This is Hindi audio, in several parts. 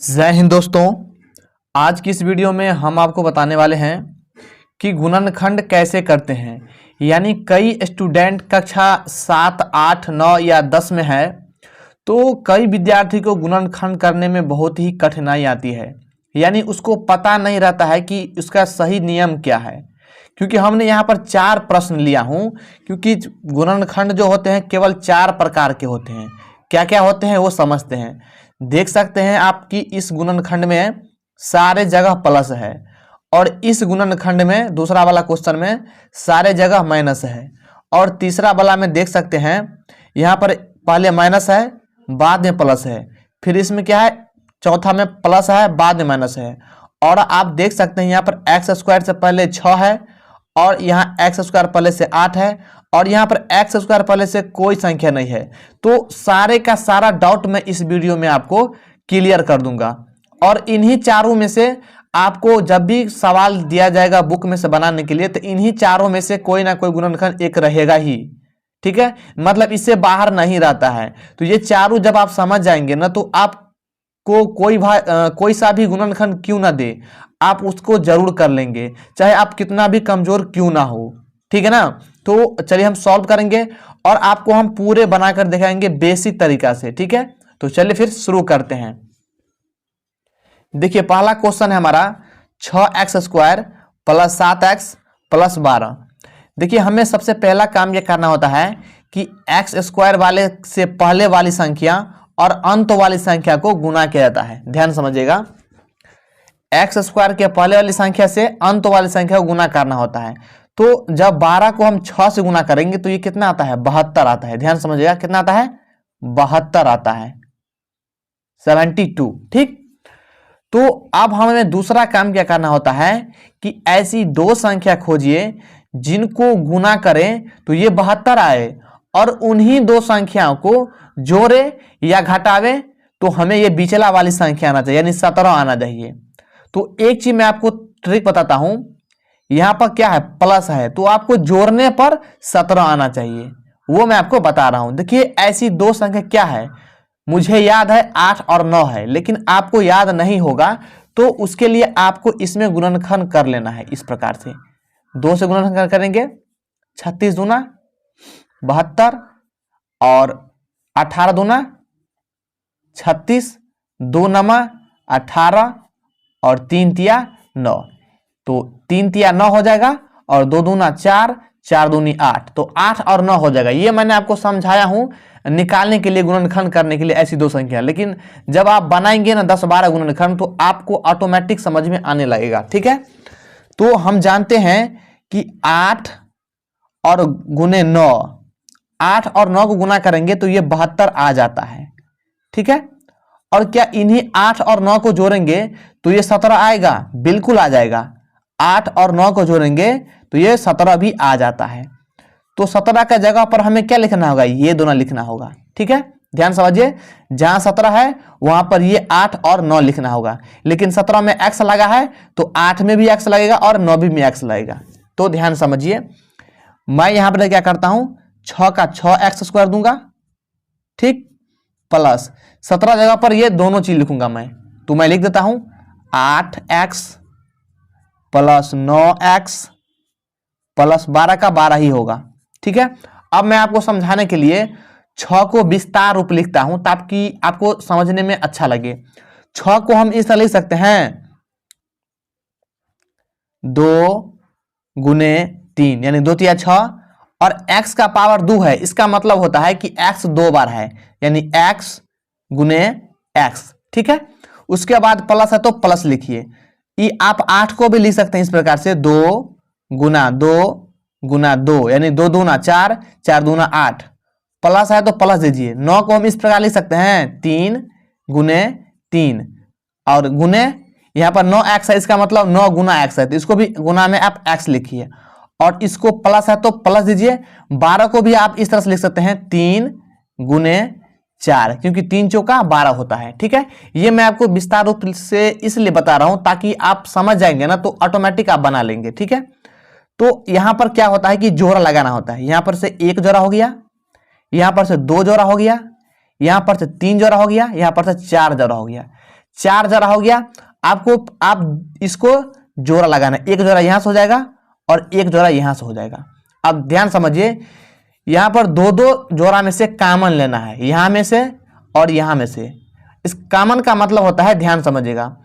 जय हिंद दोस्तों। आज की इस वीडियो में हम आपको बताने वाले हैं कि गुणनखंड कैसे करते हैं। यानी कई स्टूडेंट कक्षा 7, 8, 9 या 10 में है तो कई विद्यार्थी को गुणनखंड करने में बहुत ही कठिनाई आती है। यानी उसको पता नहीं रहता है कि उसका सही नियम क्या है। क्योंकि हमने यहाँ पर 4 प्रश्न लिया हूँ, क्योंकि गुणनखंड जो होते हैं केवल 4 प्रकार के होते हैं। क्या क्या होते हैं वो समझते हैं। देख सकते हैं आपकी इस गुणनखंड में सारे जगह प्लस है और इस गुणनखंड में दूसरा वाला क्वेश्चन में सारे जगह माइनस है और तीसरा वाला में देख सकते हैं यहाँ पर पहले माइनस है बाद में प्लस है, फिर इसमें क्या है चौथा में प्लस है बाद में माइनस है। और आप देख सकते हैं यहाँ पर एक्स स्क्वायर से पहले 6 है और यहाँ एक्स स्क्वायर पहले से 8 है और यहाँ पर एक्स स्क्वायर पहले से कोई संख्या नहीं है। तो सारे का सारा डाउट मैं इस वीडियो में आपको क्लियर कर दूंगा और इन्हीं चारों में से आपको जब भी सवाल दिया जाएगा बुक में से बनाने के लिए तो इन्हीं चारों में से कोई ना कोई गुणनखंड एक रहेगा ही। ठीक है, मतलब इससे बाहर नहीं रहता है। तो ये चारों जब आप समझ जाएंगे ना तो आपको कोई सा भी गुणनखंड क्यों ना दे आप उसको जरूर कर लेंगे, चाहे आप कितना भी कमजोर क्यों ना हो। ठीक है ना। तो चलिए हम सॉल्व करेंगे और आपको हम पूरे बनाकर दिखाएंगे बेसिक तरीका से। ठीक है, तो चलिए फिर शुरू करते हैं। देखिए पहला क्वेश्चन है हमारा 6x square plus 7x plus 12। देखिए हमें सबसे पहला काम यह करना होता है कि x स्क्वायर वाले से पहले वाली संख्या और अंत वाली संख्या को गुना किया जाता है। ध्यान समझिएगा, एक्स स्क्वायर के पहले वाली संख्या से अंत वाली संख्या को गुना करना होता है। तो जब 12 को हम 6 से गुना करेंगे तो ये कितना आता है 72 आता है। ध्यान समझिएगा कितना आता है 72 आता है 72। ठीक, तो अब हमें दूसरा काम क्या करना होता है कि ऐसी दो संख्या खोजिए जिनको गुना करें तो ये 72 आए और उन्हीं दो संख्याओं को जोड़े या घटावे तो हमें ये बीचला वाली संख्या आना चाहिए, यानी 17 आना चाहिए। तो एक चीज मैं आपको ट्रिक बताता हूं, यहां पर क्या है प्लस है तो आपको जोड़ने पर 17 आना चाहिए, वो मैं आपको बता रहा हूं। देखिए ऐसी दो संख्या क्या है, मुझे याद है 8 और 9 है लेकिन आपको याद नहीं होगा तो उसके लिए आपको इसमें गुणनखंड कर लेना है। इस प्रकार से 2 से गुणनखंड करेंगे 36 दूना 72 और 18 दूना 36, 2 नमा 18 और 3 तिया 9। तो 3 तिया 9 हो जाएगा और 2 दूना 4, 4 दूनी 8, तो 8 और 9 हो जाएगा। ये मैंने आपको समझाया हूं निकालने के लिए, गुणनखंड करने के लिए ऐसी दो संख्या। लेकिन जब आप बनाएंगे ना 10-12 गुणनखंड तो आपको ऑटोमेटिक समझ में आने लगेगा। ठीक है, तो हम जानते हैं कि 8 और गुने 9, 8 और 9 को गुना करेंगे तो ये 72 आ जाता है। ठीक है, और क्या इन्हीं 8 और 9 को जोड़ेंगे तो ये 17 आएगा? बिल्कुल आ जाएगा। 8 और 9 को जोड़ेंगे तो ये 17 भी आ जाता है। तो 17 का जगह पर हमें क्या लिखना होगा, ये दोनों लिखना होगा। ठीक है, ध्यान समझिए, जहां 17 है वहां पर ये 8 और 9 लिखना होगा। लेकिन 17 में x लगा है तो 8 में भी x लगेगा और 9 में x लगेगा। तो ध्यान समझिए, मैं यहां पर क्या करता हूं 6 का 6x स्क्वायर दूंगा, ठीक, प्लस 17 जगह पर ये दोनों चीज लिखूंगा मैं, तो मैं लिख देता हूं 8x प्लस 9x प्लस 12 का 12 ही होगा। ठीक है, अब मैं आपको समझाने के लिए 6 को विस्तार रूप लिखता हूं ताकि आपको समझने में अच्छा लगे। 6 को हम इस तरह लिख सकते हैं 2 गुने 3, यानी 2 तिया 6 और x का पावर 2 है। इसका मतलब होता है कि x 2 बार है, यानी x गुने x। ठीक है, उसके बाद प्लस है तो प्लस लिखिए। ये आप 8 को भी लिख सकते हैं इस प्रकार से 2 गुना 2 गुना 2, यानी 2 दूना 4, 4 दूना 8, प्लस है तो प्लस दीजिए। 9 को हम इस प्रकार लिख सकते हैं 3 गुने 3 और गुने यहाँ पर 9x है, इसका मतलब 9 गुना x है तो इसको भी गुना में आप x लिखिए और इसको प्लस है तो प्लस दीजिए। 12 को भी आप इस तरह से लिख सकते हैं 3 गुने 4, क्योंकि 3 चौका 12 होता है। ठीक है, ये मैं आपको विस्तार रूप से इसलिए बता रहा हूं ताकि आप समझ जाएंगे ना तो ऑटोमेटिक आप बना लेंगे। ठीक है, तो यहां पर क्या होता है कि जोड़ा लगाना होता है। यहां पर से 1 जोड़ा हो गया, यहां पर से 2 जोड़ा हो गया, यहां पर से 3 जोड़ा हो गया, यहां पर से 4 जोड़ा हो गया। 4 जोड़ा हो गया। आपको आप इसको जोड़ा लगाना है, एक जोड़ा यहां से हो जाएगा और एक जोड़ा यहां से हो जाएगा। अब ध्यान समझिए, यहां पर दो दो जोड़ा में से कॉमन लेना है, यहां में से और यहां में से। इस कॉमन का मतलब होता है, ध्यान समझिएगा,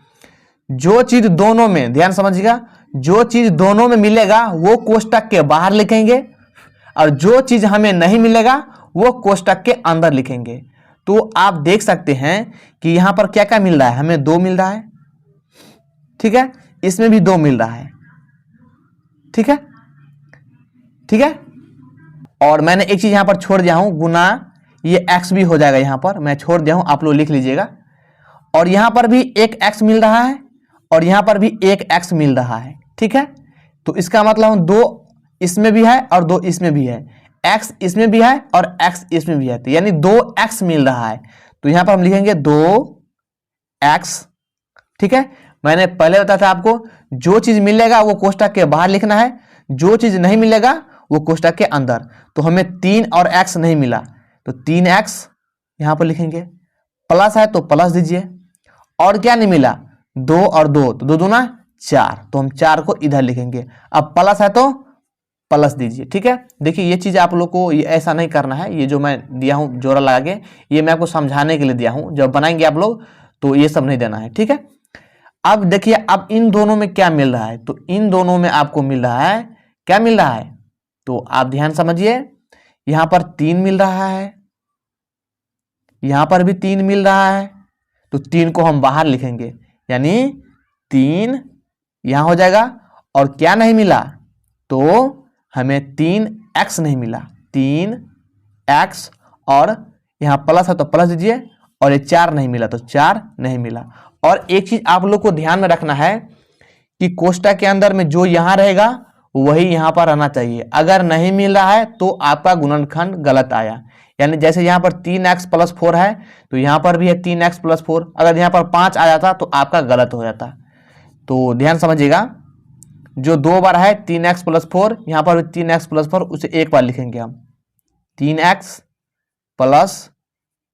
जो चीज दोनों में, ध्यान समझिएगा, जो चीज दोनों में मिलेगा वो कोष्टक के बाहर लिखेंगे और जो चीज हमें नहीं मिलेगा वो कोष्टक के अंदर लिखेंगे। तो आप देख सकते हैं कि यहां पर क्या क्या मिल रहा है, हमें 2 मिल रहा है, ठीक है, इसमें भी 2 मिल रहा है, ठीक है, ठीक है। और मैंने एक चीज यहां पर छोड़ दिया हूं, गुना ये x भी हो जाएगा, यहां पर मैं छोड़ दिया हूं, आप लोग लिख लीजिएगा। और यहां पर भी एक x मिल रहा है और यहां पर भी एक x मिल रहा है, ठीक है। तो इसका मतलब 2 इसमें भी है और 2 इसमें भी है, x इसमें भी है और x इसमें भी है, तो यानी 2x मिल रहा है। तो यहां पर हम लिखेंगे 2x, ठीक है। मैंने पहले बताया था आपको, जो चीज मिलेगा वो कोष्टक के बाहर लिखना है, जो चीज नहीं मिलेगा वो कोष्टक के अंदर। तो हमें 3 और x नहीं मिला तो 3x यहां पर लिखेंगे, प्लस है तो प्लस दीजिए, और क्या नहीं मिला 2 और 2 तो 2 दूना 4, तो हम 4 को इधर लिखेंगे। अब प्लस है तो प्लस दीजिए, ठीक है। देखिए ये चीज आप लोग को ये ऐसा नहीं करना है, ये जो मैं दिया हूं जोड़ा लगा के, ये मैं आपको समझाने के लिए दिया हूं, जब बनाएंगे आप लोग तो ये सब नहीं देना है, ठीक है। अब देखिए, अब इन दोनों में क्या मिल रहा है, तो इन दोनों में आपको मिल रहा है, क्या मिल रहा है, तो आप ध्यान समझिए, यहां पर 3 मिल रहा है, यहां पर भी 3 मिल रहा है, तो 3 को हम बाहर लिखेंगे, यानी 3 यहां हो जाएगा। और क्या नहीं मिला, तो हमें 3x नहीं मिला, 3x, और यहां प्लस है तो प्लस दीजिए, और ये 4 नहीं मिला तो 4 नहीं मिला। और एक चीज आप लोग को ध्यान में रखना है कि कोष्टक के अंदर में जो यहां रहेगा वही यहां पर रहना चाहिए, अगर नहीं मिल रहा है तो आपका गुणनखंड गलत आया। यानी जैसे यहां पर 3x + 4 है तो यहां पर भी है 3x + 4, अगर यहां पर 5 आ जाता तो आपका गलत हो जाता। तो ध्यान समझिएगा, जो 2 बार है 3x + 4, यहां पर भी 3x + 4, उसे एक बार लिखेंगे हम 3x +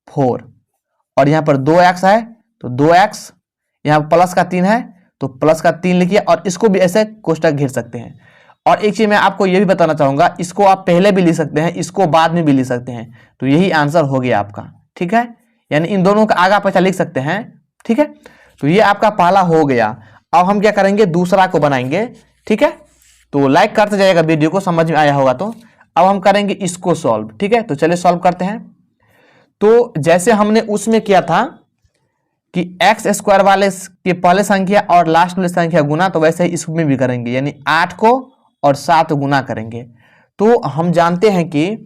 4, और यहां पर 2x है तो 2x, यहां प्लस का 3 है तो प्लस का 3 लिखिए, और इसको भी ऐसे कोष्टक घेर सकते हैं। और एक चीज मैं आपको यह भी बताना चाहूंगा, इसको आप पहले भी लिख सकते हैं, इसको बाद में भी लिख सकते हैं, तो यही आंसर हो गया आपका, ठीक है। यानी इन दोनों का आगा पीछा लिख सकते हैं, ठीक है। तो ये आपका पहला हो गया। अब हम क्या करेंगे, दूसरा को बनाएंगे, ठीक है। तो लाइक करते जाइएगा वीडियो को, समझ में आया होगा तो। अब हम करेंगे इसको सॉल्व, ठीक है। तो चलिए सॉल्व करते हैं। तो जैसे हमने उसमें किया था कि x² वाले के पहले संख्या और लास्ट वाले संख्या गुना, तो वैसे ही इसमें भी करेंगे, यानी 8 को और 7 गुना करेंगे। तो हम जानते हैं कि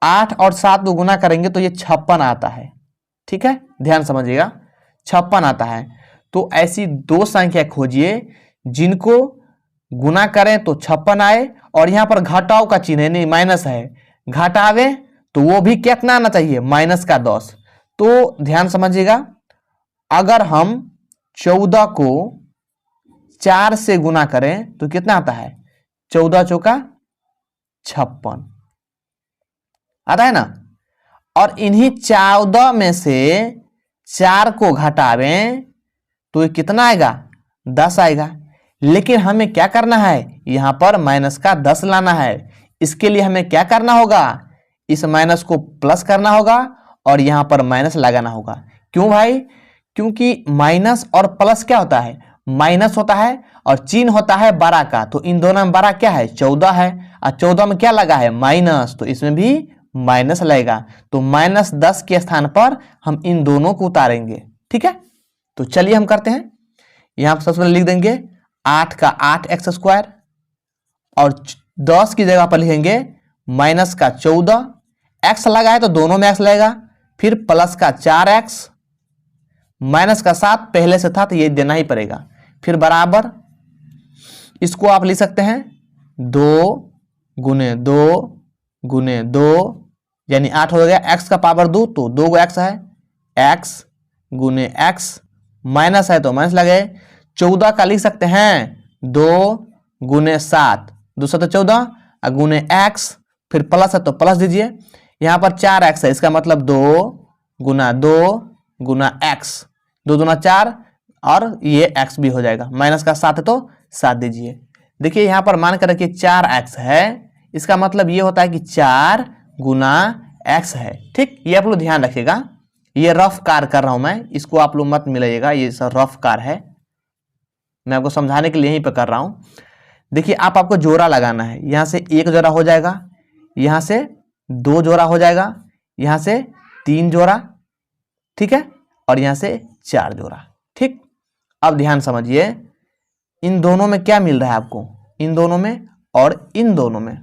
8 और 7 को गुना करेंगे तो ये 56 आता है, ठीक है, ध्यान समझिएगा, 56 आता है। तो ऐसी 2 संख्या खोजिए जिनको गुना करें तो 56 आए, और यहां पर घटाव का चिन्ह है, नहीं माइनस है, घटावे तो वो भी कितना आना चाहिए, -10। तो ध्यान समझिएगा, अगर हम 14 को 4 से गुना करें तो कितना आता है, 14 चौका 56 आता है ना। और इन्हीं 14 में से 4 को घटावें तो ये कितना आएगा, 10 आएगा। लेकिन हमें क्या करना है, यहां पर -10 लाना है। इसके लिए हमें क्या करना होगा, इस माइनस को प्लस करना होगा और यहां पर माइनस लगाना होगा। क्यों भाई, क्योंकि माइनस और प्लस क्या होता है, माइनस होता है और चिन्ह होता है 12 का, तो इन दोनों में 12 क्या है, 14 है, और 14 में क्या लगा है, माइनस, तो इसमें भी माइनस लगेगा। तो -10 के स्थान पर हम इन दोनों को उतारेंगे, ठीक है। तो चलिए हम करते हैं, यहां पर सबसे पहले लिख देंगे 8 का 8x² और 10 की जगह पर लिखेंगे -14, x लगा है तो दोनों में x लगेगा, फिर प्लस का 4x, माइनस का 7 पहले से था तो ये देना ही पड़ेगा, फिर बराबर, इसको आप लिख सकते हैं 2 गुने 2 गुने 2, यानी 8 हो गया, x का पावर 2 तो 2 x है, x गुने x, माइनस है तो माइनस लगे, 14 का लिख सकते हैं 2 गुने 7, 2 7 14, गुने x, फिर प्लस है तो प्लस दीजिए, यहाँ पर 4x है, इसका मतलब 2 गुना 2 गुना x, 2 दूना 4 और ये x भी हो जाएगा, माइनस का 7 है तो 7 दीजिए। देखिए यहाँ पर मान कर रखिए 4x है, इसका मतलब ये होता है कि 4 गुना x है। ठीक, ये आप लोग ध्यान रखिएगा, ये रफ कार कर रहा हूं मैं, इसको आप लोग मत मिलाइएगा, ये सब रफ कार है, मैं आपको समझाने के लिए यहीं पर कर रहा हूं। देखिए आपको जोड़ा लगाना है, यहां से 1 जोड़ा हो जाएगा, यहां से 2 जोड़ा हो जाएगा, यहां से 3 जोड़ा, ठीक है, और यहां से 4 जोड़ा। ठीक, अब ध्यान समझिए, इन दोनों में क्या मिल रहा है आपको, इन दोनों में और इन दोनों में,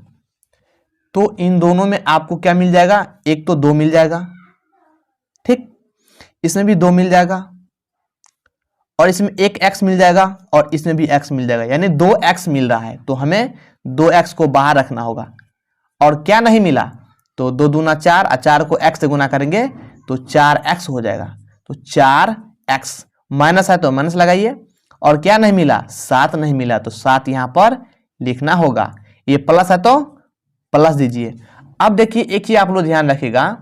तो इन दोनों में आपको क्या मिल जाएगा, एक तो 2 मिल जाएगा, ठीक, इसमें भी 2 मिल जाएगा, और इसमें एक x मिल जाएगा, और इसमें भी x मिल जाएगा, यानी 2x मिल रहा है, तो हमें 2x को बाहर रखना होगा। और क्या नहीं मिला, तो 2 दूना 4 और 4 को x से गुना करेंगे तो 4x हो जाएगा, तो 4x, माइनस है तो माइनस लगाइए, और क्या नहीं मिला, 7 नहीं मिला, तो 7 यहां पर लिखना होगा, ये प्लस है तो प्लस दीजिए। अब देखिए एक चीज आप लोग ध्यान रखिएगा,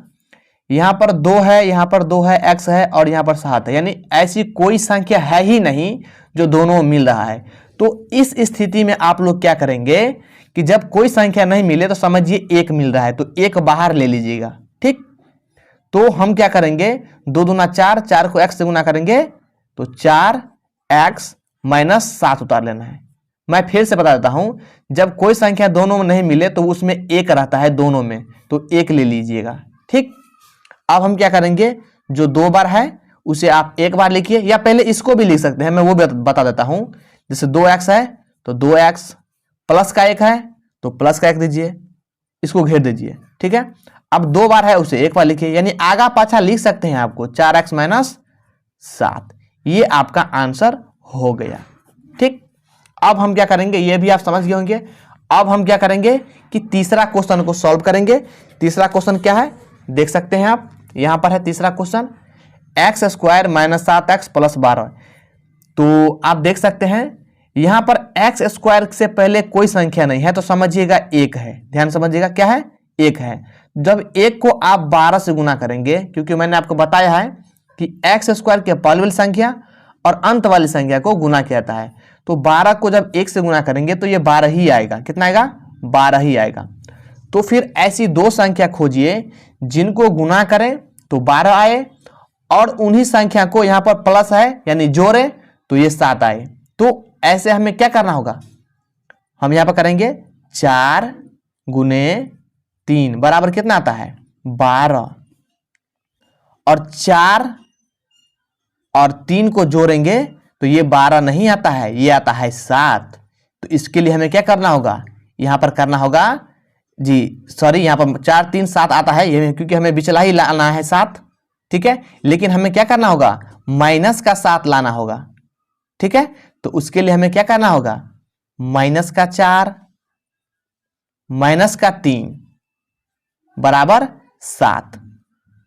यहां पर 2 है, यहां पर 2 है, x है, और यहां पर 7 है, यानी ऐसी कोई संख्या है ही नहीं जो दोनों मिल रहा है। तो इस स्थिति में आप लोग क्या करेंगे कि जब कोई संख्या नहीं मिले तो समझिए 1 मिल रहा है, तो 1 बाहर ले लीजिएगा। ठीक, तो हम क्या करेंगे, 2 दूना 4, 4 को x से गुना करेंगे तो 4x माइनस 7 उतार लेना है। मैं फिर से बता देता हूं, जब कोई संख्या दोनों में नहीं मिले तो उसमें 1 रहता है दोनों में, तो 1 ले लीजिएगा। ठीक, अब हम क्या करेंगे, जो 2 बार है उसे आप 1 बार लिखिए, या पहले इसको भी लिख सकते हैं, मैं वो भी बता देता हूं। जैसे 2x है तो 2x, प्लस का 1 है तो प्लस का 1 दीजिए, इसको घेर दीजिए। ठीक है, अब 2 बार है उसे 1 बार लिखिए, यानी आगा पाछा लिख सकते हैं आपको, 4x माइनस 7, ये आपका आंसर हो गया। ठीक, अब हम क्या करेंगे, ये भी आप समझ गए होंगे। अब हम क्या करेंगे कि तीसरा क्वेश्चन को सॉल्व करेंगे। तीसरा क्वेश्चन क्या है देख सकते हैं आप, यहां पर है तीसरा question, x square minus 7x plus 12। तो आप देख सकते हैं यहां पर एक्स स्क्वायर से पहले कोई संख्या नहीं है, तो समझिएगा 1 है, ध्यान समझिएगा क्या है, 1 है। जब 1 को आप 12 से गुना करेंगे, क्योंकि मैंने आपको बताया है कि एक्स स्क्वायर के पहले वाली संख्या और अंत वाली संख्या को गुना किया जाता है, तो 12 को जब 1 से गुना करेंगे तो ये 12 ही आएगा। कितना आएगा, 12 ही आएगा। तो फिर ऐसी 2 संख्या खोजिए जिनको गुना करें तो 12 आए, और उन्हीं संख्या को यहां पर प्लस है यानी जोड़े तो ये 7 आए। तो ऐसे हमें क्या करना होगा, हम यहां पर करेंगे 4 गुने 3 बराबर कितना आता है, 12, और 4 और 3 को जोड़ेंगे तो ये 12 नहीं आता है, ये आता है 7। तो इसके लिए हमें क्या करना होगा, यहां पर करना होगा जी, सॉरी, यहां पर 4 3 7 आता है ये, क्योंकि हमें बिचला ही लाना है 7। ठीक है, लेकिन हमें क्या करना होगा, माइनस का 7 लाना होगा। ठीक है, तो उसके लिए हमें क्या करना होगा, माइनस का 4 माइनस का 3 बराबर 7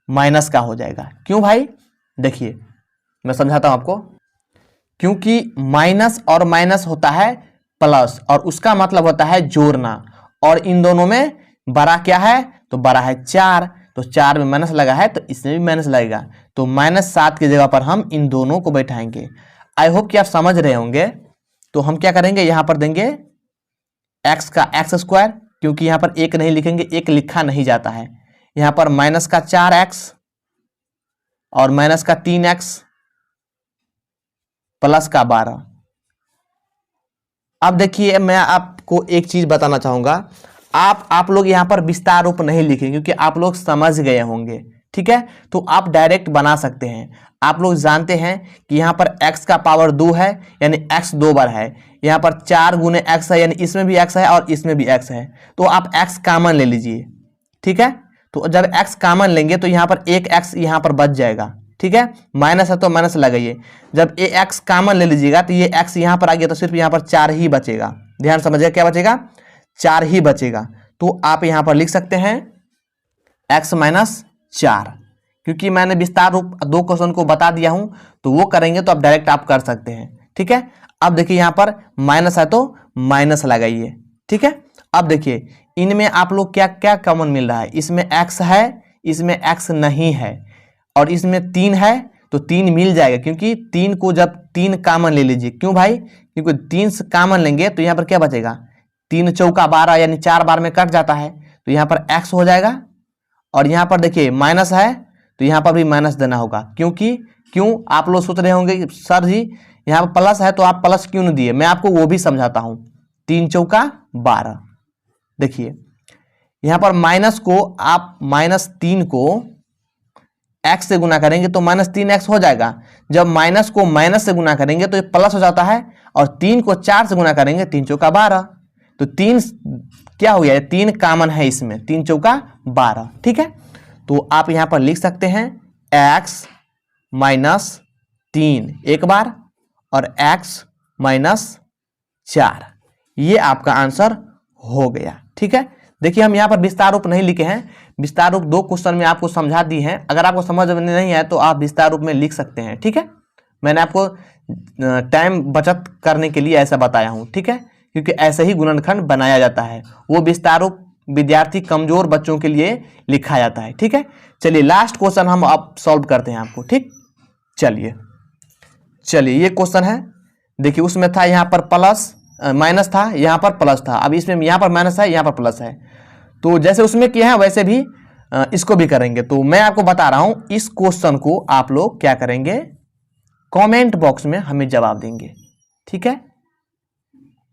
माइनस का हो जाएगा। क्यों भाई, देखिए मैं समझाता हूं आपको, क्योंकि माइनस और माइनस होता है प्लस, और उसका मतलब होता है जोड़ना, और इन दोनों में बड़ा क्या है, तो बड़ा है 4, तो 4 में माइनस लगा है तो इसमें भी माइनस लगेगा, तो -7 की जगह पर हम इन दोनों को बैठाएंगे। आई होप कि आप समझ रहे होंगे। तो हम क्या करेंगे, यहां पर देंगे x का x स्क्वायर, क्योंकि यहां पर 1 नहीं लिखेंगे, 1 लिखा नहीं जाता है। यहां पर माइनस का 4x और माइनस का 3x प्लस का 12। अब देखिए मैं आपको एक चीज बताना चाहूंगा, आप लोग यहां पर विस्तार रूप नहीं लिखेंगे क्योंकि आप लोग समझ गए होंगे। ठीक है, तो आप डायरेक्ट बना सकते हैं। आप लोग जानते हैं कि यहां पर x का पावर 2 है यानी x 2 बार है, यहां पर 4 गुने x है यानी इसमें भी x है और इसमें भी x है, तो आप x कॉमन ले लीजिए। ठीक है, तो जब x कॉमन लेंगे तो यहां पर एक x यहां पर बच जाएगा। ठीक है, माइनस है तो माइनस लगाइए, जब x कॉमन ले लीजिएगा तो ये x यहां पर आ गया तो सिर्फ यहां पर 4 ही बचेगा। ध्यान समझिएगा क्या बचेगा, 4 ही बचेगा। तो आप यहां पर लिख सकते हैं x माइनस 4, क्योंकि मैंने विस्तार रूप 2 क्वेश्चन को बता दिया हूं, तो वो करेंगे तो आप डायरेक्ट आप कर सकते हैं। ठीक है, अब देखिए यहां पर माइनस है तो माइनस लगाइए। ठीक है, अब देखिए इनमें आप लोग क्या क्या कॉमन मिल रहा है, इसमें x है, इसमें x नहीं है, और इसमें 3 है तो 3 मिल जाएगा, क्योंकि 3 को जब 3 कामन ले लीजिए, क्यों भाई, क्योंकि 3 से कामन लेंगे तो यहाँ पर क्या बचेगा, 3 चौका 12 यानी 4 बार में कट जाता है, तो यहाँ पर x हो जाएगा। और यहाँ पर देखिए माइनस है तो यहाँ पर भी माइनस देना होगा, क्यों आप लोग सोच रहे होंगे कि सर जी यहाँ पर प्लस है तो आप प्लस क्यों नहीं दिए, मैं आपको वो भी समझाता हूँ। 3 चौका 12, देखिए यहाँ पर माइनस को आप -3 को x से गुना करेंगे तो -3x हो जाएगा। जब माइनस को माइनस से गुना करेंगे तो ये प्लस हो जाता है, और 3 को 4 से गुना करेंगे 3 चौका 12, तो 3 क्या हो गया, 3 कामन है इसमें, 3 चौका 12, ठीक है। तो आप यहाँ पर लिख सकते हैं x -3 एक बार और x -4, ये आपका आंसर हो गया, ठीक है। देखिए हम यहाँ पर विस्तार रूप नहीं लिखे हैं, विस्तार रूप 2 क्वेश्चन में आपको समझा दी हैं, अगर आपको समझ में नहीं आए तो आप विस्तार रूप में लिख सकते हैं, ठीक है। मैंने आपको टाइम बचत करने के लिए ऐसा बताया हूँ, ठीक है, क्योंकि ऐसे ही गुणनखंड बनाया जाता है, वो विस्तार रूप विद्यार्थी कमजोर बच्चों के लिए लिखा जाता है, ठीक है। चलिए लास्ट क्वेश्चन हम अब सॉल्व करते हैं आपको, ठीक। चलिए ये क्वेश्चन है, देखिए उसमें था यहाँ पर प्लस माइनस था, यहाँ पर प्लस था, अब इसमें यहाँ पर माइनस है, यहाँ पर प्लस है, तो जैसे उसमें किए हैं वैसे भी इसको भी करेंगे। तो मैं आपको बता रहा हूँ, इस क्वेश्चन को आप लोग क्या करेंगे, कमेंट बॉक्स में हमें जवाब देंगे, ठीक है।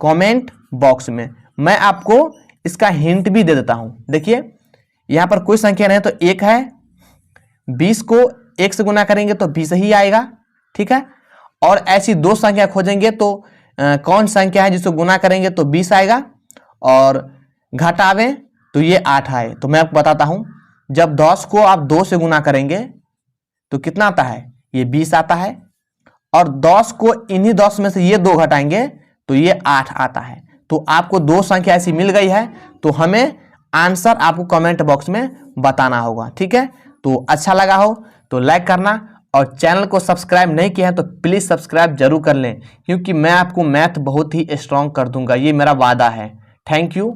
कमेंट बॉक्स में मैं आपको इसका हिंट भी दे देता हूँ। देखिए यहाँ पर कोई संख्या नहीं तो 1 है, 20 को 1 से गुना करेंगे तो 20 ही आएगा, ठीक है। और ऐसी 2 संख्या खोजेंगे तो कौन संख्या है जिसको गुना करेंगे तो 20 आएगा, और घटावें तो ये 8 आए। तो मैं आपको बताता हूँ, जब 10 को आप 2 से गुना करेंगे तो कितना आता है, ये 20 आता है, और 10 को इन्हीं 10 में से ये 2 घटाएंगे तो ये 8 आता है। तो आपको 2 संख्या ऐसी मिल गई है, तो हमें आंसर आपको कमेंट बॉक्स में बताना होगा, ठीक है। तो अच्छा लगा हो तो लाइक करना, और चैनल को सब्सक्राइब नहीं किया है तो प्लीज़ सब्सक्राइब जरूर कर लें, क्योंकि मैं आपको मैथ बहुत ही स्ट्रांग कर दूंगा, ये मेरा वादा है। Thank you.